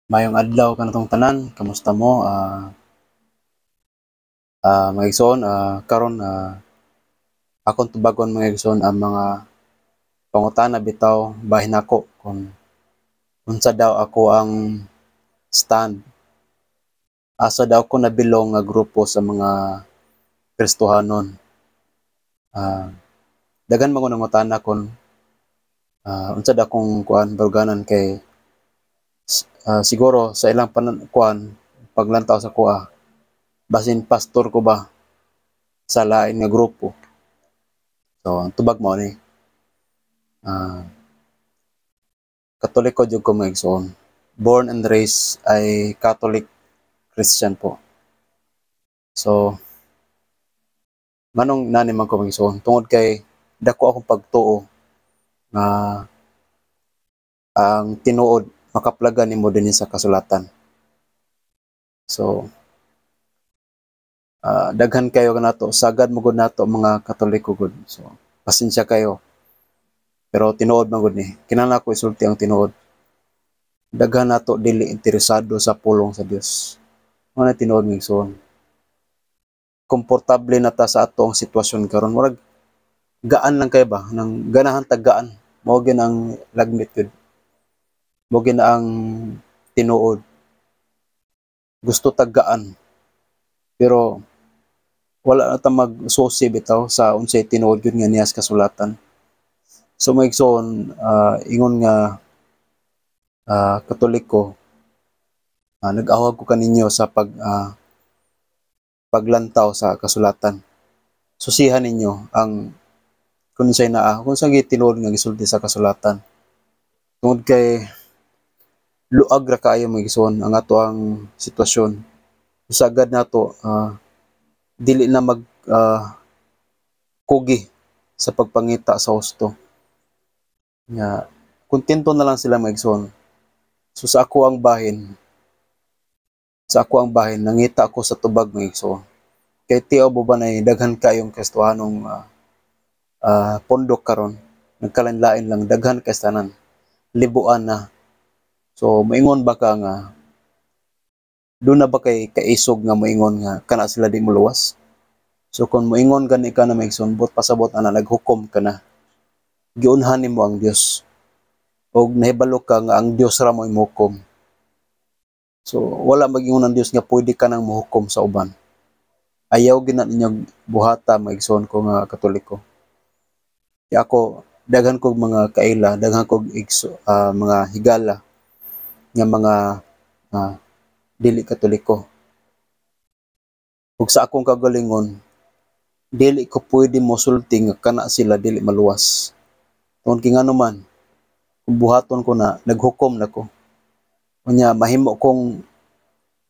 Mayong adlaw kanatong tanan, kamusta mo? Mga igsoon, karon akong tubagon mga igsoon ang mga pangutana bitaw bahin nako kung unsa daw ako ang stand. Asa daw ko nabilong nga grupo sa mga Kristohanon. Ah, Daghan man ko nangutana kung unsa daw akong kuan baruganan kay siguro sa ilang kuan paglantaw sa kuha basin pastor ko ba sa lain nga grupo. So ang tubag mo ni ah Katoliko jud ko mga igsoon. Born and raised ay Catholic Christian po. So, manong nani man ko mga igsoon. Tungod kay dako akong pagtuo nga ang tinuod makaplagan nimo dinhi sa kasulatan. So, daghan kayo nato, sagad mo gud nato mga Katoliko gud. So, pasensya kayo. Pero tinuod man gud ni. Kinahanglan ako isulti ang tinuod. Daghan nato dili interesado sa pulong sa Dios. Mo na tinuod mga igsoon. Komportable na ta sa atong sitwasyon karon, murag gaan lang kay ba nang ganahan tagaan mao gyud ang lagmit gud, mao gyud ang tinuod, gusto tagaan pero wala na ta magsusi bitaw sa unsay tinuod gyud nga niya sa kasulatan. So maigsoon, ingon nga Katoliko, nag-awag ko kaninyo sa paglantaw sa kasulatan. Susihan ninyo ang kung unsay naa, kung unsay tinuod nga gisulti sa kasulatan. Tungod kay luag ra kaayo mga igsoon ang ato ang sitwasyon. Sagad nato dili na mag kugi sa pagpangita sa husto. Nga kontento na lang sila mga igsoon. So sa ako ang bahin nangita ako sa tubag mga igsoon. Kay tiaw ba na daghan kayong Kristohanong pondok karon, nagkalain-lain lang, daghan kay tanan, libuan na. So moingon ba ka nga doon na ba kay kaisog nga moingon nga kana sila di muluwas? So kung moingon gani ka na maigsoon, bot pasabot ana naghukom ka na. Giunhan nimo ang Dios. Og nahibalo ka nga ang Dios ra mo imukom. So wala magingon ang Dios nga pwede ka nang mohukom sa uban. Ayaw gina ninyo buhata maigsoon ko nga Katoliko. Kaya ako daghan kog mga kaila, daghan kog mga higala nga mga dili Katoliko. Ug sa akong kagalingon, dili ko pwede mosulti nga kana sila dili maluwas. Tungod kay ngano man, kung buhaton ko na, naghukom na ko. Unya mahimo kong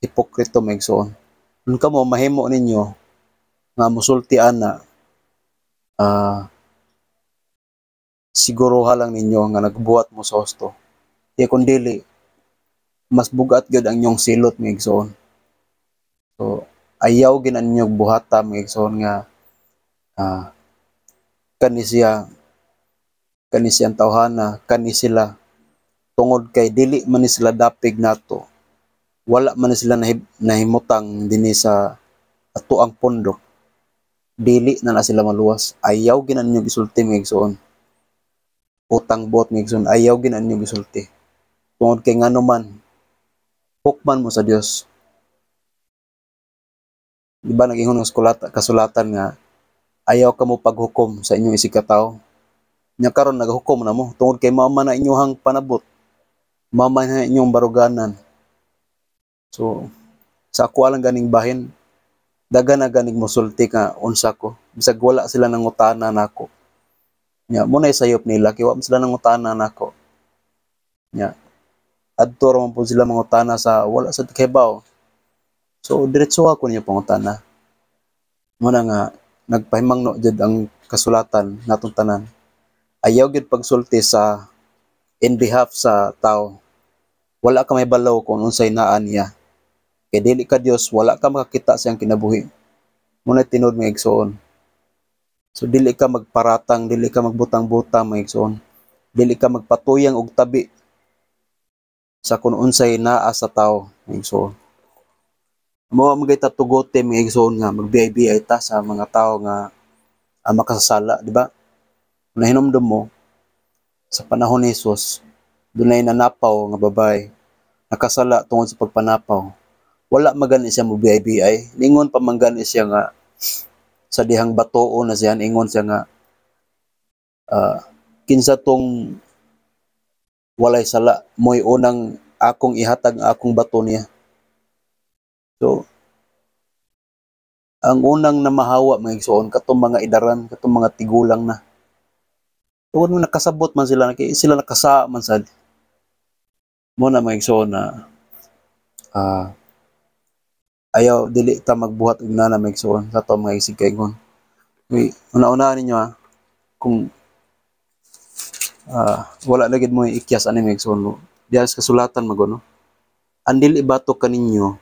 hipokrito maigsoon. Kung kamo mahimo ninyo nga mosulti ana, siguro lang ninyo nga nagbuhat mo sa husto. Kaya kung dili, mas bugat gyud ang inyong silot mga igsoon. So ayaw ginan ninyo buhata mga igsoon nga kani siyang tawhana, kani sila tungod kay dili man ni sila dapig nato. Wala man ni sila nahimutang dinhi sa ato ang pondok. Dili na sila maluwas. Ayaw ginan ninyo gisulti mga igsoon. Utang bot mga igsoon, ayaw ginan ninyo gisulti. Tungod kay ngano man, hukman mo sa Dios. Di ba nag-ingon ng kasulatan nga ayaw ka mo paghukom sa inyong isikataw. Nya karon naghukom na mo tungod kay mao man na inyong panabot. Mao man na inyong baruganan. So sa ako lang ganing bahin, daghan na ganing mosulti ka unsa ko. Bisag wala sila nangutana nako. Nya mo na sayop nila kay wa sila nangutana nako. Nya adto ra man po sila mangutana sa wala sa kibaw. So diretso ako niya pangutana. Muna nga nagpahimangno jud ang kasulatan natong tanan. Ayaw gid pagsulti sa in behalf sa tao. Wala ka may balaw kung unsay naa niya. Kay dili ka Dios, wala ka makakita sa iyang kinabuhi. Muna tinud mga igsoon. So dili ka magparatang, dili ka magbutang-butang mga igsoon. Dili ka magpatuyang og tabi sa kung unsay naa sa tao, mga igsoon. Mao magay tugote mga igsoon nga magbiay-biay ta sa mga tao nga makasasala, di ba? Nahinomdom mo sa panahon ni Jesus, dunay nanapaw nga babae nakasala tungod sa pagpanapaw. Wala magani siya mo biay-biay. Ningon pa man gani siya nga sa dihang batuon na siya, ingon siya nga kinsa tong walay sala mo'y unang akong ihatag ang akong bato niya. So, ang unang namahawa mga igsoon katong mga idaran, katong mga tigulang na. Tungod mo nakasabot man sila, sila nakasa man sad. Mo na mga igsoon na ayaw dili ta magbuhat og nana mga igsoon sa to mga isig kaingon. Una-una ninyo kung wala lagid mo ikyas ani mga igsoon mo. Diya sa kasulatan magono. Ang dili batok kaninyo,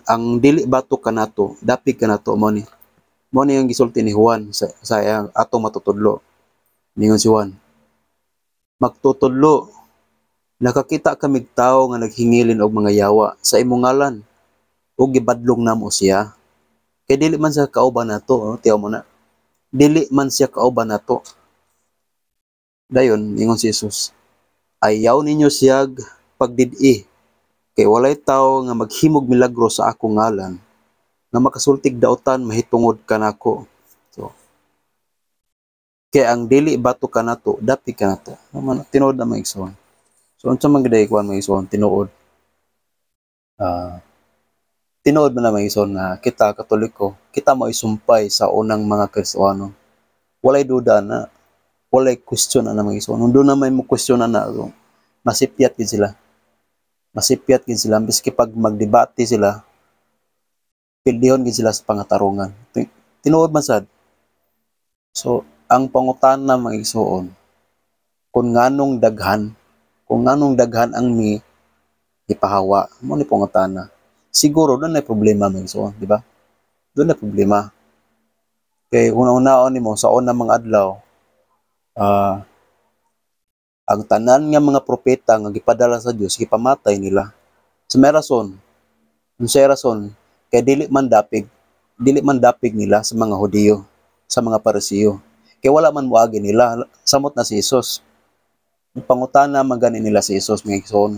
ang dili batok kanato, dapig kanato mo ni. Mo ni ang gisulti ni Juan sa atong matutudlo. Ningon si Juan, magtutudlo, nakakita kami tao nga naghingilin og mga yawa sa imong ngalan ug gibadlong namo siya. Kay dili man siya kauban nato, tiyaw mo na. Dili man siya kauban nato. Dayon ingon si Jesus, ayaw ninyo siyag pagdid-i kay walay tao nga maghimog milagro sa akong ngalan nga makasultig daotan mahitungod kanako. So, kay ang dili bato kanato, dapig kanato. Tinuod na mga igsoon. So, unsa man gid kuan mga igsoon, tinuod. Tinuod man na mga igsoon na kita Katoliko, kita mo isumpay sa unang mga Kristiyano. Walay duda na, walay question na mga igsoon. Nung doon na may mo question na so, masipyat gid sila. Masipyat gid sila biski pag magdebate sila, pildihon gid sila sa pangatarungan. Tinuod man sad. So, ang pangutana mga igsoon, kung nganong daghan ang ipahawa, mo ni pangutana. Siguro doon na problema mga igsoon, di ba? Doon na problema. Kay una-unaon nimo sa unang mga adlaw, ang tanan nga mga propeta nga gipadala sa Dios gipamatay nila. Sa may rason, kay dili man dapig nila sa mga Hudiyo, sa mga Parisiyo. Kay wala man moagi nila samot na si Jesus. Pangutana man gani nila si Jesus mga igsoon.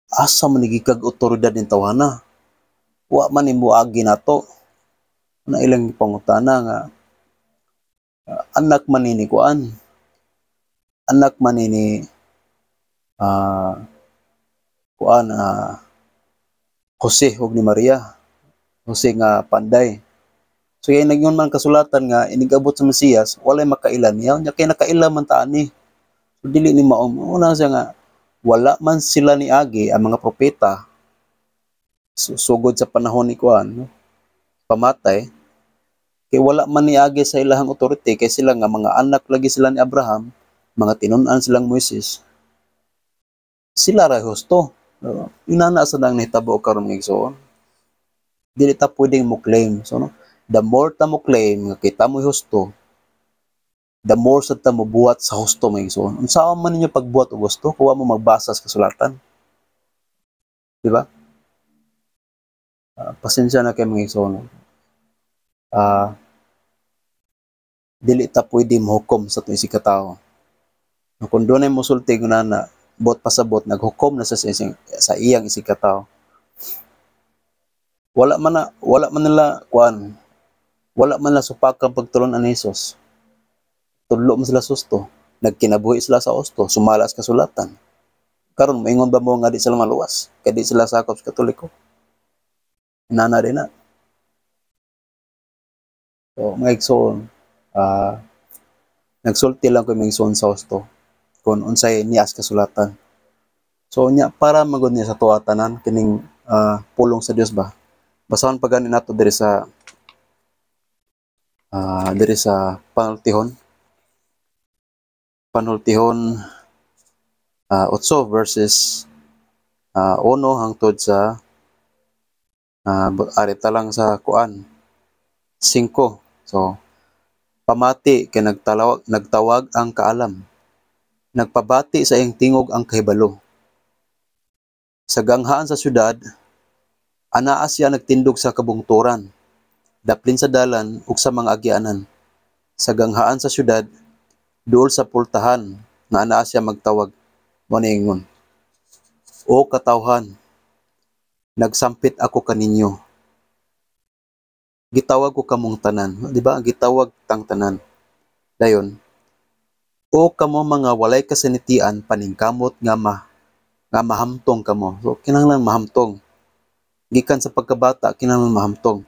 Asa man gikag otoridad ning tawhana? Wa man ni moagi nato. Na ilang pangutana nga anak man ni kuan. Anak man ni Jose ug ni Maria. Jose nga panday. So kaya nagyon man kasulatan nga inigabot sa Mesiyas, walay makailan niya. Nya kay nakailan man ta ani. So dili ni maom. Una siya nga wala man sila ni agi ang mga propeta. Sugod sa panahon ni kuan, pamatay. Kay wala man ni agi sa ilahang authority kay sila nga mga anak lagi sila ni Abraham, mga tinun-an silang Moises. Sila ra husto. Inana sa nang nahitabo karon nga igsoon. Dili ta pwedeng mo claim. So no, the more ta mo claim nga kita mo husto, the more sa ta mo buhat sa husto mga igsoon. Unsa man ninyo pagbuhat og husto, kuha mo magbasa sa kasulatan. Di ba? Pasensya na kay mga igsoon. Dili ta pwede mohukom sa itong isikatawo. Kung doon ay musulti na bot pasabot, naghukom na sa iyang isikatawo. Wala man nila supakang pagtulon ani Jesus. Tudlo mo sila susto. Nagkinabuhi sila sa usto, sumala sa kasulatan. Karon maingon ba mo nga di sila maluwas? Kaya di sila sakop sa Katoliko. Inana din na. So, mga igsoon, nagsulti lang ko mga igsoon sa usto kung unsay nias kasulatan. So, para magod niya sa tuwatanan, kining pulong sa Dios ba? Basahon pa gani nato diri sa Panultihon 8 verses 1 hangtod sa arita lang sa kuan 5. So, pamati kay nagtawag ang kaalam. Nagpabati sa iyang tingog ang kahibalo. Sa ganghaan sa syudad, anaa siya nagtindog sa kabungturan, daplin sa dalan ug sa mga agyanan. Sa ganghaan sa syudad, duol sa pultahan nga anaa siya magtawag, mo niingon, "O katawhan, nagsampit ako kaninyo. Gitawag ko kamong tanan." Di ba? Gitawag tang tanan. Dayon, "O kamo mga walay kasinitian, paningkamot nga mahamtong kamo." So kinahanglan mahamtong. Gikan sa pagkabata, kinahanglan mahamtong.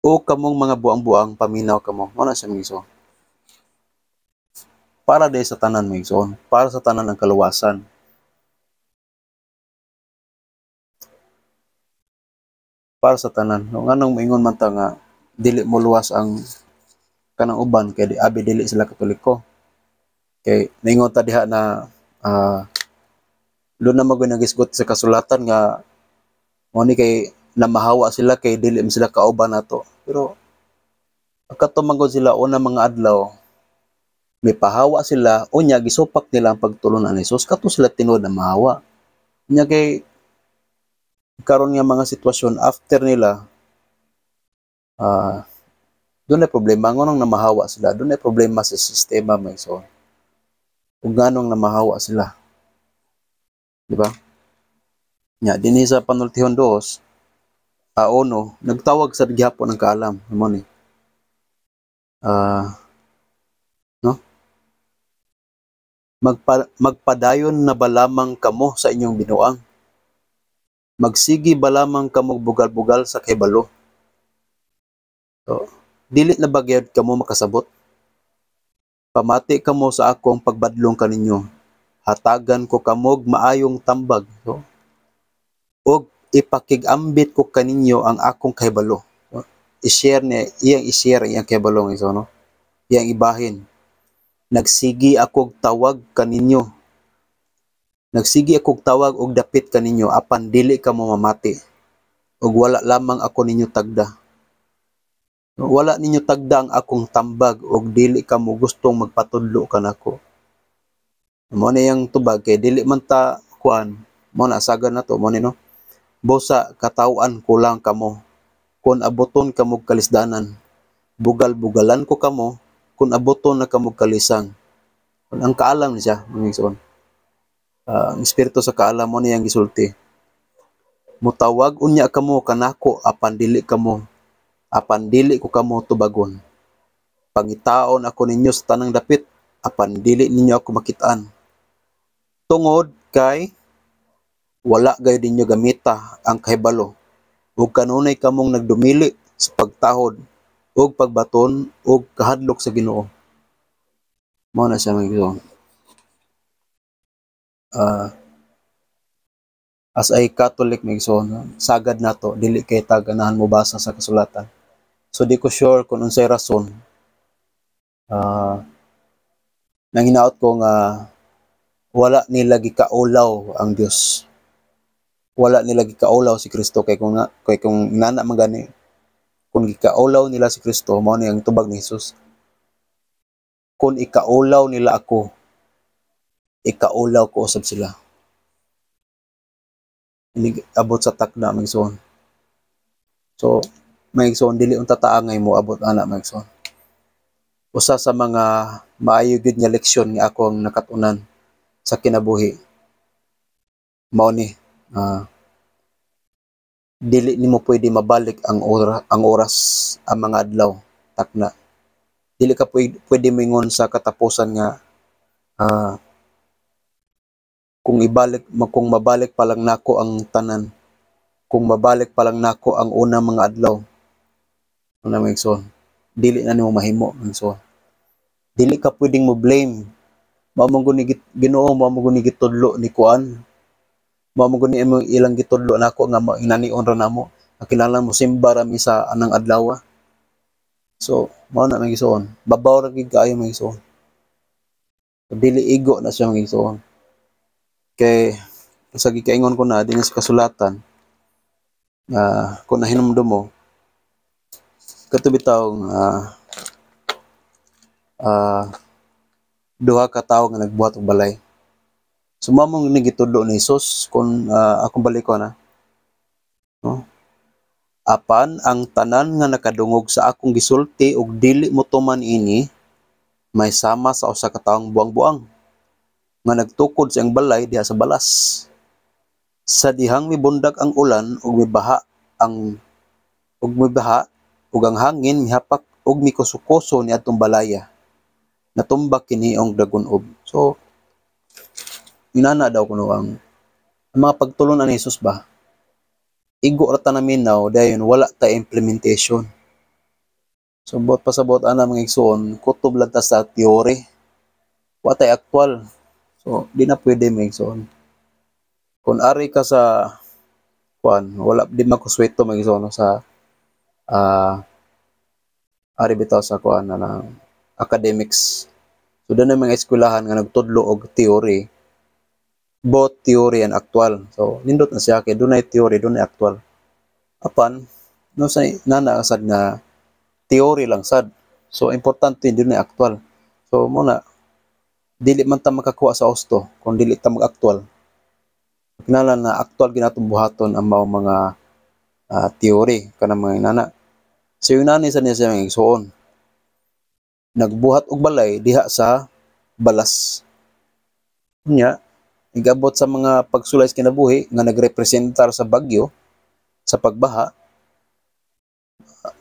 "O kamong mga buang-buang, paminaw kamo." Mo na siya miso. Para day sa tanan mo igsoon, para sa tanan ang kaluwasan. Para sa tanan. No, nganong moingon man ta nga dili mo luwas ang kanang uban kay abi dili sila Katoliko. Kay naingon ta diha na doon na magoy nagisgot sa kasulatan nga mo ni kay namahawa sila kay dili man sila kauban nato. Pero katumangod sila una mga adlaw, may pahawa sila, unya gisupak nila ang pagtulon ni Jesus, kato sila tinuod na mahawa. Unya kay karon nga mga sitwasyon after nila, doon ay problema. Ngunong namahawa sila, doon ay problema sa sistema may so. Kung ganong namahawa sila. Di ba? Nya, dinhi sa panultihon 2, uno, nagtawag sa gihapon ng kaalam. Mo ni. No? Magpadayon na ba lamang kamo sa inyong binuang? Magsigi ba lamang kamo bugal-bugal sa kahibalo? So, dili na ba gyud kamo makasabot? Pamati kamo sa akong pagbadlong kaninyo. Hatagan ko kamog maayong tambag. So, og ipakigambit ko kaninyo ang akong kahibalo. So, i-share iyang kahibalo iso, no? Iyang ibahin. Nagsigi akog tawag kaninyo. Nagsigi akog tawag og dapit kaninyo apan dili kamo mamati. Ug wala lamang ako ninyo tagda. Wala ninyo tagda ang akong tambag og dili kamo gustong magpatudlo kanako. Mo na yang tubag kay dili man ta kuan, mo na sagad na to mo ni no. Bosa katawan ko lang kamo. Kun abuton kamo kalisdanan, bugal-bugalan ko kamo kun abuton na kamo kalisang. Ang kaalam ni siya, mingson. Ang espiritu sa kaalam mo niyang gisulti. Mutawag unya kamo kanako apan dili ko kamo tubagon. Pangitaon ako ninyo sa tanang dapit apan dili ninyo ako makitaan. Tungod kay wala gayud ninyo gamita ang kahibalo ug kanunay kamong nagdumili sa pagtahod ug pagbaton ug kahadlok sa Ginoo. Mao na siya magiging. As ay Catholic magiging, sagad nato dili kay ta ganahan mo basa sa kasulatan. So di ko sure kung unsay rason. Nang hinaot ko nga wala nila gikaulaw ang Dios. Wala nila gikaulaw si Kristo kay kung nana man gani kung gikaulaw nila si Kristo mao ni ang tubag ni Jesus. Kung ikaulaw nila ako, ikaulaw ko usab sila. Ini abot sa takna magson. So magson dili unta taangay mo abot ana magson. Usa sa mga maayo gid nga leksyon nga akong nakatunan sa kinabuhi mao ni dili nimo pwede mabalik ang oras ang mga adlaw takna. Dili ka pwede mingon sa katapusan nga kung mabalik pa lang nako ang tanan, kung mabalik pa lang nako ang unang mga adlaw. Ano magson? Dili na nimo mahimo magson. Dili ka pwedeng mo blame. Mao man guni Ginoo, mao man guni gitudlo ni kuan. Mao man guni imong ilang gitudlo nako nga inanion ra namo. Kinahanglan mo simba ra mi sa anang adlaw. So, mao na magison. Babaw ra gid kaayo magison. Dili igo na siya magison. Kay sa gikaingon ko na din sa kasulatan kung nahinumdum mo katubitaw duha ka tawo nga nagbuhat og balay. Sumamong ni gitudlo ni Jesus kung akong balikon na. No? Apan ang tanan nga nakadungog sa akong gisulti ug dili mo tuman ini may sama sa usa ka taong buang-buang nga nagtukod sa iyang balay diha sa balas. Sa dihang mibundag ang ulan ug mibaha ug ang hangin mihapak ug mikusukoso niadtong balaya. Natumbak kini ang dagunob. So inana daw kuno ang mga pagtulon ni Jesus ba? Igo ra ta naminaw dayon wala ta implementation. So bot pasabot ana mga igsoon, kutob lang ta sa teory. Wa tay aktual. So di na pwede mga igsoon. Kung ari ka sa wala di makusweto mga igsoon sa ari bitaw sa na academics. So doon mga eskwelahan nga nagtudlo og theory, both theory and actual. So nindot na siya kay dunay theory, dunay actual. Apan no sa nana sad nga theory lang sad. So importante dunay actual. So muna dili man ta makakuha sa husto kung dili ta mag-actual. Kinahanglan na actual ginatong buhaton ang mga theory kanang mga inana. So yung nani sa niya siya mga igsoon. Nagbuhat og balay diha sa balas. Nya, igabot sa mga pagsulay sa kinabuhi nga nagrepresentar sa bagyo, sa pagbaha,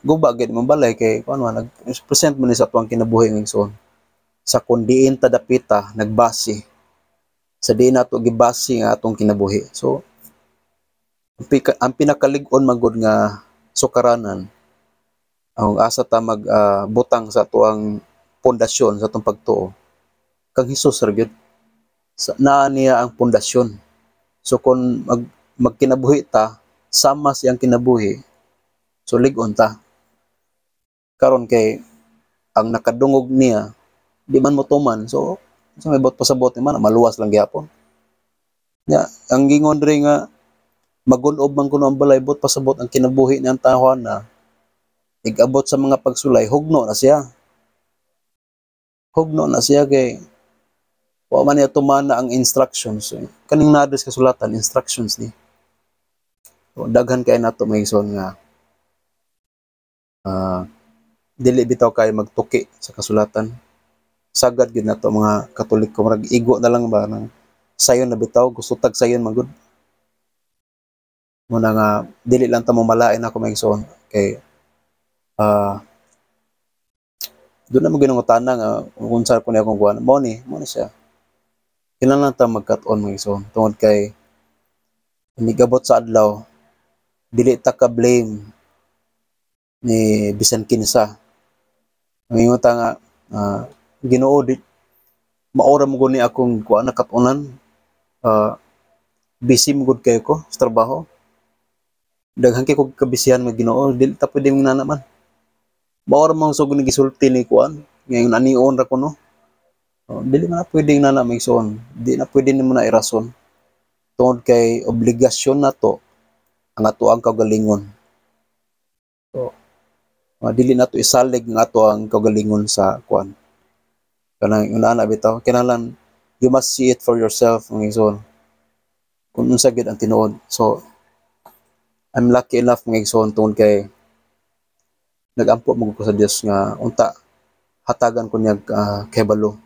guba gid man balay kay kuno nag-present man ni sa tuwang kinabuhi ng igsoon. Sa kundiin ta dapita nagbase. Sa di nato gibase nga atong kinabuhi. So ang pinakalig-on magud nga sukaranan ang asa ta magbutang sa tuang pundasyon sa atong pagtuo kang Hesus ra gyud. Naa niya ang pundasyon. So kung magkinabuhi ta sama siyang kinabuhi, so lig-on ta. Karon kay ang nakadungog niya di man motuman, so may bot pasabot man maluwas lang gyapon. Nya ang gingon diri nga magun-ob man kuno ang balay bot pasabot ang kinabuhi niyang tawhana. Igabot sa mga pagsulay, hugno na siya. Hugno na siya kay wa man niya tumana ang instructions. Kaning nadres kasulatan instructions ni. So, daghan kay nato may igsoon nga dili bitaw kay magtuki sa kasulatan. Sagad gid nato mga Katoliko marag igo na lang ba nang sayon na bitaw gusto tag sayon magud. Muna nga dili lang ta mo malain ako may igsoon kay doon na maginungutana nga kung saan ko niya kung kuhan. Mo ni siya. Kinahanglan ta magkat-on mga igsoon. Tungod kay nigabot sa adlaw, dili ta ka blame ni bisan kinsa. Ang ingon ta nga Ginoo di maora mo gud ni akong kuan nakat-onan. Busy mo gud kayo ko sa trabaho. Daghan kay ko kabisihan nga Ginoo, dili ta pwede nga naman. Maora mang sugod ni gisulti ni kuan, ngayon anion ra kuno. Dili na pwedeng na may igsoon. Di na pwede nimo na irason. Tungod kay obligasyon nato ang ato ang kaugalingon. So, dili nato isalig ang ato ang kaugalingon sa kuan. Kanang una bitaw, kinahanglan you must see it for yourself mga igsoon. Kung unsa gid ang tinuod. So, I'm lucky enough mga igsoon tungod kay nagampo mo ko sa Dios nga unta hatagan ko niyag kahibalo.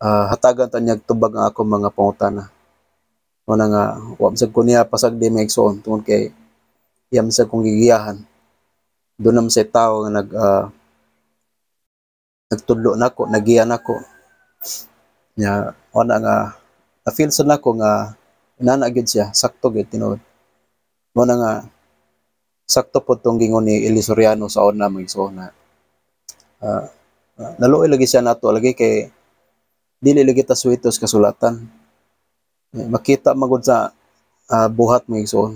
Hatagan ta niyag tubag ang ako mga pangutana. Una nga wa masag ko niya pasagdi mga igsoon tungod kay iya masag kong gigiyahan. Doon naman sa tao nga nagtudlo nako, nagiya nako. Nya una nga na-feel sa nako nga inana gid siya, sakto gid tinuod. Una nga sakto po itong gingon ni Eli Soriano sa una mga igsoon na naluoy lagi siya nato lagi kay dili lagi ta suitos kasulatan. Makita magud sa buhat mga igsoon.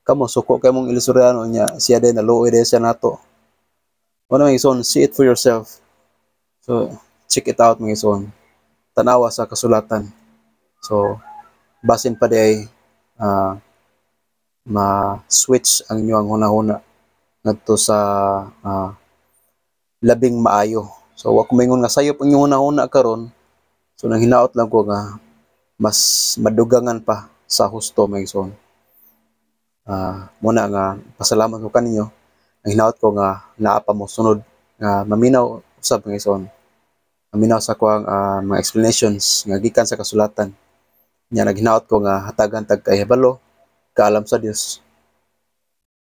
Kamo suko kay mong Eli Soriano niya siya din naluoy din siya nato. Una mga igsoon, see it for yourself. So check it out mga igsoon. Tanawa sa kasulatan. So basin pa di ma-switch ang inyong hunahuna ngadto sa labing maayo. So wa ko maingon nga sayop ang inyong hunahuna karon So nang hinaot lang ko nga mas madugangan pa sa husto mga igsoon. Muna nga pasalamat ko kaninyo. Ang hinaot ko nga naa pa mo sunod nga maminaw usab mga igsoon. Maminaw sa ko ang mga explanations nga gikan sa kasulatan. Nya naghinaot ko nga hatagan tag kahibalo kaalam sa Dios.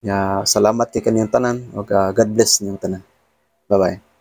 Nya salamat kay kaniyong tanan ug God bless niyong tanan. Bye-bye.